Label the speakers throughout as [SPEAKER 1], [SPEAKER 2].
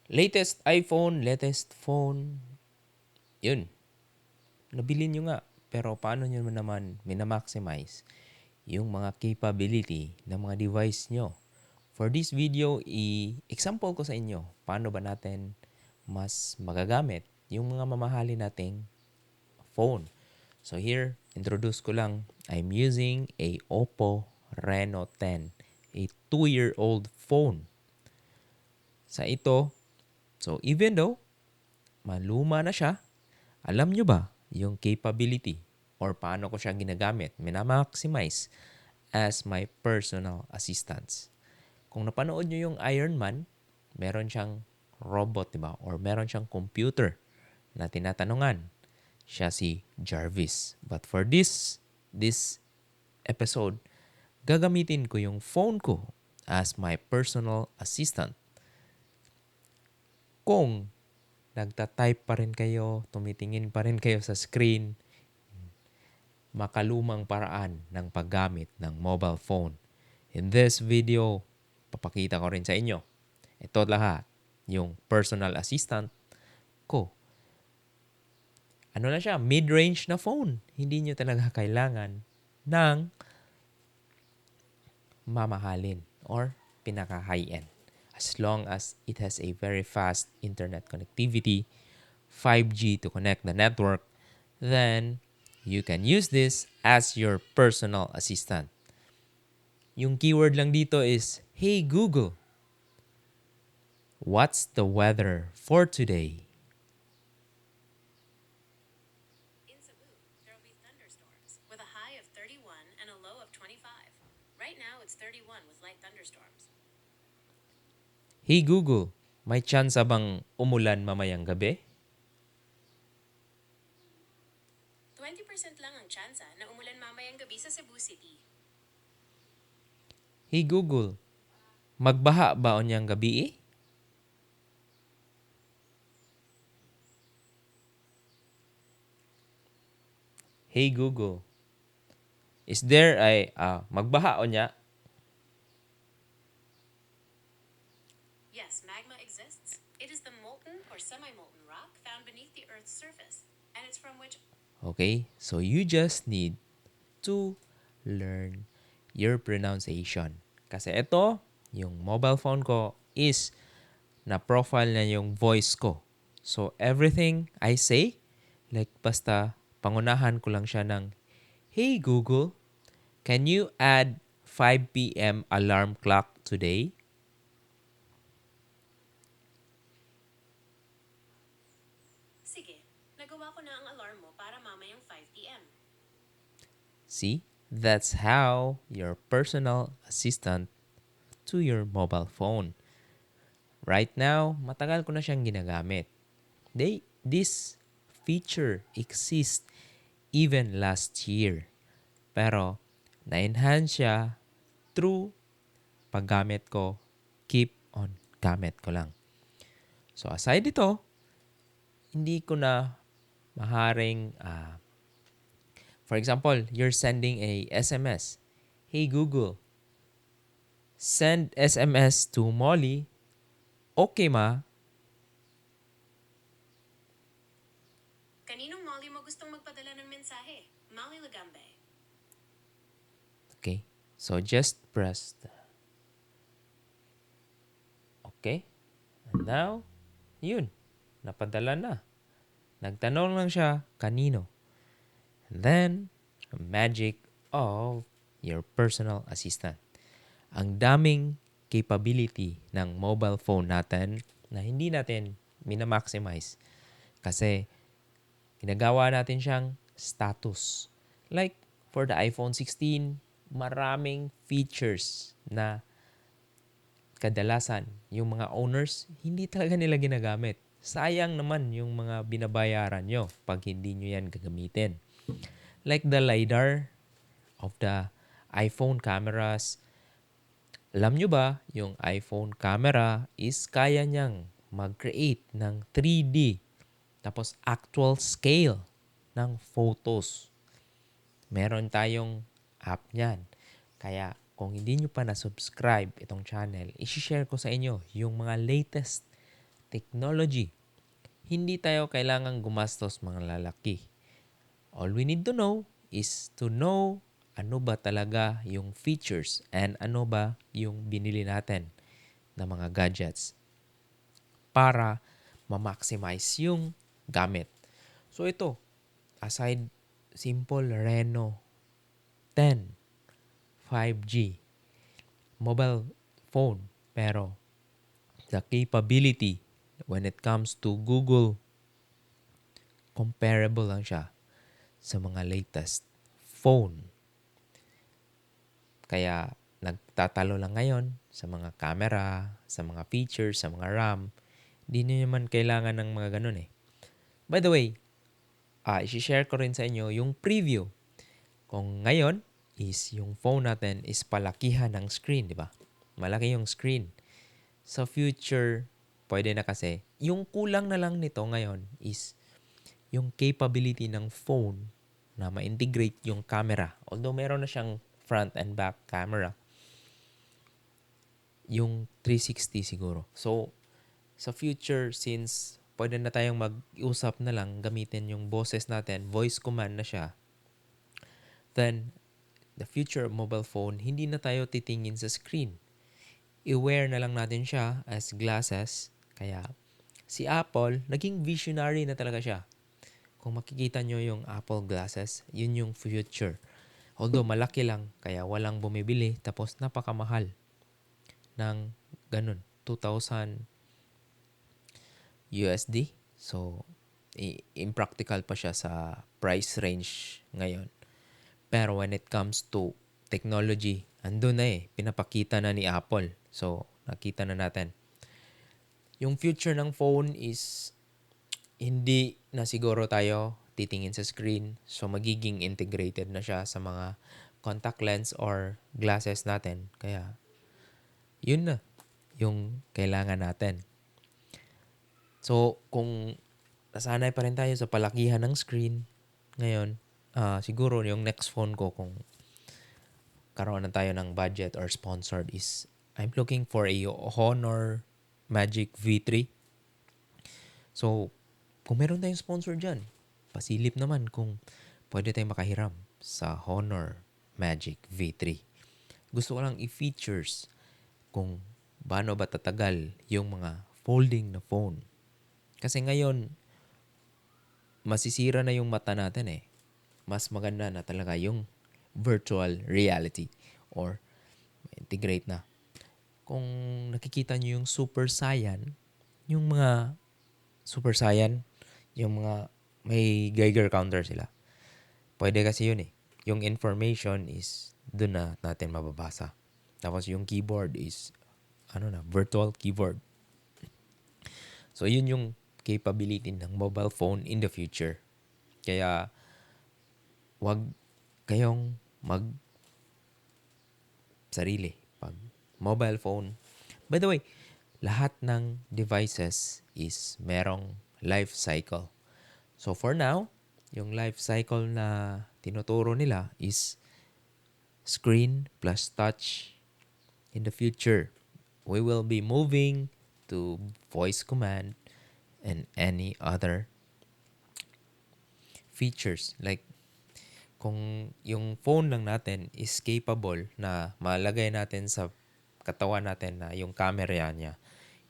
[SPEAKER 1] Latest iPhone, latest phone. Yun, nabili nyo nga. Pero paano nyo naman minamaximize yung mga capability ng mga device nyo? For this video, i-example ko sa inyo paano ba natin mas magagamit yung mga mamahali nating phone. So here, introduce ko lang, I'm using a Oppo Reno 10, a 2-year-old phone. Sa ito, so even though maluma na siya, alam nyo ba yung capability or paano ko siya ginagamit, minamaximize as my personal assistants. Kung napanood nyo yung Iron Man, meron siyang robot, diba? Or meron siyang computer na tinatanungan. Siya si Jarvis. But for this episode, gagamitin ko yung phone ko as my personal assistant. Kung nagta-type pa rin kayo, tumitingin pa rin kayo sa screen, makalumang paraan ng paggamit ng mobile phone. In this video, papakita ko rin sa inyo. Ito lahat, yung personal assistant ko. Ano na siya? Mid-range na phone. Hindi nyo talaga kailangan ng mamahalin or pinaka-high-end. As long as it has a very fast internet connectivity, 5G to connect the network, then you can use this as your personal assistant. Yung keyword lang dito is, Hey Google, what's the weather for today?
[SPEAKER 2] In Cebu, there will be thunderstorms with a high of 31 and a low of 25. Right now, it's 31 with light thunderstorms.
[SPEAKER 1] Hey Google, may chance bang umulan mamayang gabi?
[SPEAKER 2] 20% lang ang tsansa na umulan mamayang gabi sa Cebu City.
[SPEAKER 1] Hey Google, magbaha ba onyang gabi eh? Hey Google, is there a magbaha onya?
[SPEAKER 2] Yes, magma exists. It is the molten or semi-molten rock found beneath the Earth's surface, and it's from which...
[SPEAKER 1] Okay, so you just need to learn your pronunciation. Kasi ito, yung mobile phone ko is na-profile na yung voice ko. So everything I say, like basta pangunahan ko lang siya ng, Hey Google, can you add 5 p.m. alarm clock today?
[SPEAKER 2] Sige, nagawa ko na ang alarm mo para mamayang 5 p.m.
[SPEAKER 1] See, that's how your personal assistant to your mobile phone. Right now, matagal ko na siyang ginagamit. This feature exists even last year. Pero, na-enhance siya through paggamit ko, keep on gamit ko lang. So, aside ito, hindi ko na maharing, for example, you're sending a SMS. Hey Google, send SMS to Molly. Okay ma?
[SPEAKER 2] Kaninong Molly mo gustong magpadala ng mensahe? Molly Lagambe.
[SPEAKER 1] Okay. So, just press okay. And now, yun. Napadala na. Nagtanong lang siya kanino. And then, magic of your personal assistant. Ang daming capability ng mobile phone natin na hindi natin minamaximize. Kasi, ginagawa natin siyang status. Like, for the iPhone 16, maraming features na kadalasan yung mga owners, hindi talaga nila ginagamit. Sayang naman yung mga binabayaran nyo pag hindi nyo yan gagamitin. Like the LiDAR of the iPhone cameras. Alam nyo ba, yung iPhone camera is kaya niyang mag-create ng 3D tapos actual scale ng photos. Meron tayong app niyan. Kaya kung hindi nyo pa na-subscribe itong channel, isi-share ko sa inyo yung mga latest technology. Hindi tayo kailangang gumastos mga lalaki. All we need to know is to know ano ba talaga yung features and ano ba yung binili natin na mga gadgets para ma-maximize yung gamit. So ito, aside simple Reno 10, 5G, mobile phone, pero the capability when it comes to Google, comparable lang siya sa mga latest phone. Kaya nagtatalo lang ngayon sa mga camera, sa mga features, sa mga RAM. Di nyo naman kailangan ng mga ganun eh. By the way, isi-share ko rin sa inyo yung preview. Kung ngayon is yung phone natin is palakihan ng screen, di ba? Malaki yung screen. Sa future, pwede na kasi. Yung kulang na lang nito ngayon is yung capability ng phone na ma-integrate yung camera. Although meron na siyang front and back camera, yung 360 siguro. So, sa future, since pwede na tayong mag-usap na lang, gamitin yung boses natin, voice command na siya, then the future mobile phone, hindi na tayo titingin sa screen. I-wear na lang natin siya as glasses. Kaya si Apple, naging visionary na talaga siya. Kung makikita nyo yung Apple glasses, yun yung future. Although malaki lang, kaya walang bumibili. Tapos napakamahal ng ganun, 2,000 USD. So, impractical pa siya sa price range ngayon. Pero when it comes to technology, andun na eh. Pinapakita na ni Apple. So, nakita na natin. Yung future ng phone is hindi na siguro tayo titingin sa screen. So, magiging integrated na siya sa mga contact lens or glasses natin. Kaya, yun na yung kailangan natin. So, kung nasanay pa rin tayo sa palakihan ng screen, ngayon, siguro yung next phone ko kung karoon na tayo ng budget or sponsored is I'm looking for a Honor Magic V3. So, kung meron tayong sponsor dyan, pasilip naman kung pwede tayong makahiram sa Honor Magic V3. Gusto ko lang i-features kung paano ba tatagal yung mga folding na phone. Kasi ngayon, masisira na yung mata natin eh. Mas maganda na talaga yung virtual reality or integrate na. Kung nakikita nyo yung Super Saiyan, yung mga Super Saiyan, yung mga may Geiger counter sila. Pwede kasi yun eh. Yung information is doon na natin mababasa. Tapos yung keyboard is virtual keyboard. So yun yung capability ng mobile phone in the future. Kaya wag kayong sarili pag mobile phone. By the way, lahat ng devices is merong life cycle. So for now, yung life cycle na tinuturo nila is screen plus touch. In the future, we will be moving to voice command and any other features. Like, kung yung phone lang natin is capable na malagay natin sa katawan natin na yung camera niya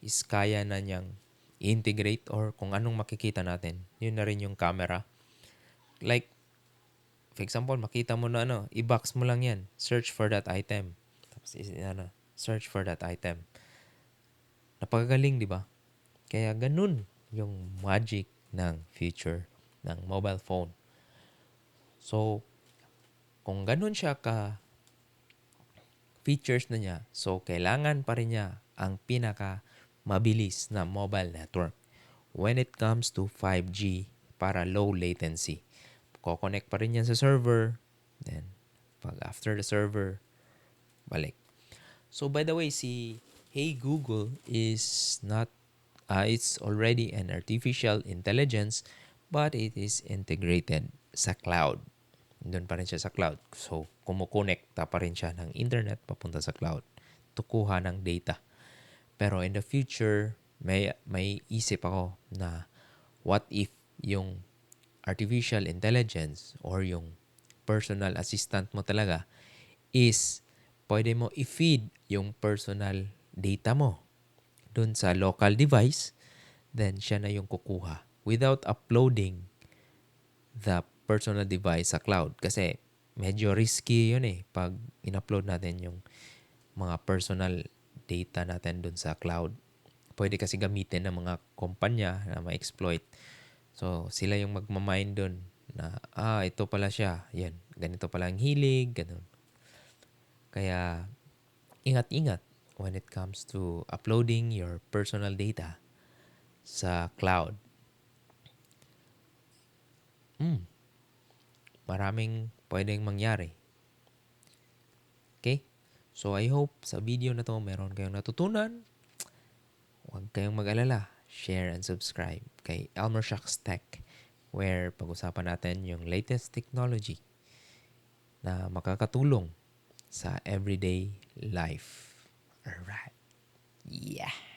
[SPEAKER 1] is kaya na niyang integrate or kung anong makikita natin, yun na rin yung camera. Like, for example, makita mo na i-box mo lang yan. Search for that item. Tapos, search for that item. Napakagaling, di ba? Kaya ganun yung magic ng future ng mobile phone. So, kung ganun siya ka features na niya, so kailangan pa rin niya ang pinaka mabilis na mobile network when it comes to 5G para low latency. Ko-connect pa rin yan sa server. Then, pag after the server, balik. So, by the way, si Hey Google is not, it's already an artificial intelligence, but it is integrated sa cloud. Doon pa rin siya sa cloud. So, kumukonekta pa rin siya ng internet papunta sa cloud to kuha ng data. Pero in the future, may isip ako na what if yung artificial intelligence or yung personal assistant mo talaga is pwede mo i-feed yung personal data mo dun sa local device, then siya na yung kukuha without uploading the personal device sa cloud. Kasi medyo risky yun eh pag in-upload natin yung mga personal data natin dun sa cloud. Pwede kasi gamitin ng mga kumpanya na ma-exploit. So, sila yung magmamine dun na, ito pala siya. Yan, ganito pala ang hilig, ganun. Kaya, ingat-ingat when it comes to uploading your personal data sa cloud. Maraming pwedeng mangyari. Okay? So, I hope sa video na to meron kayong natutunan. Huwag kayong mag-alala. Share and subscribe kay Elmer Shocks Tech, where pag-usapan natin yung latest technology na makakatulong sa everyday life. Alright. Yeah.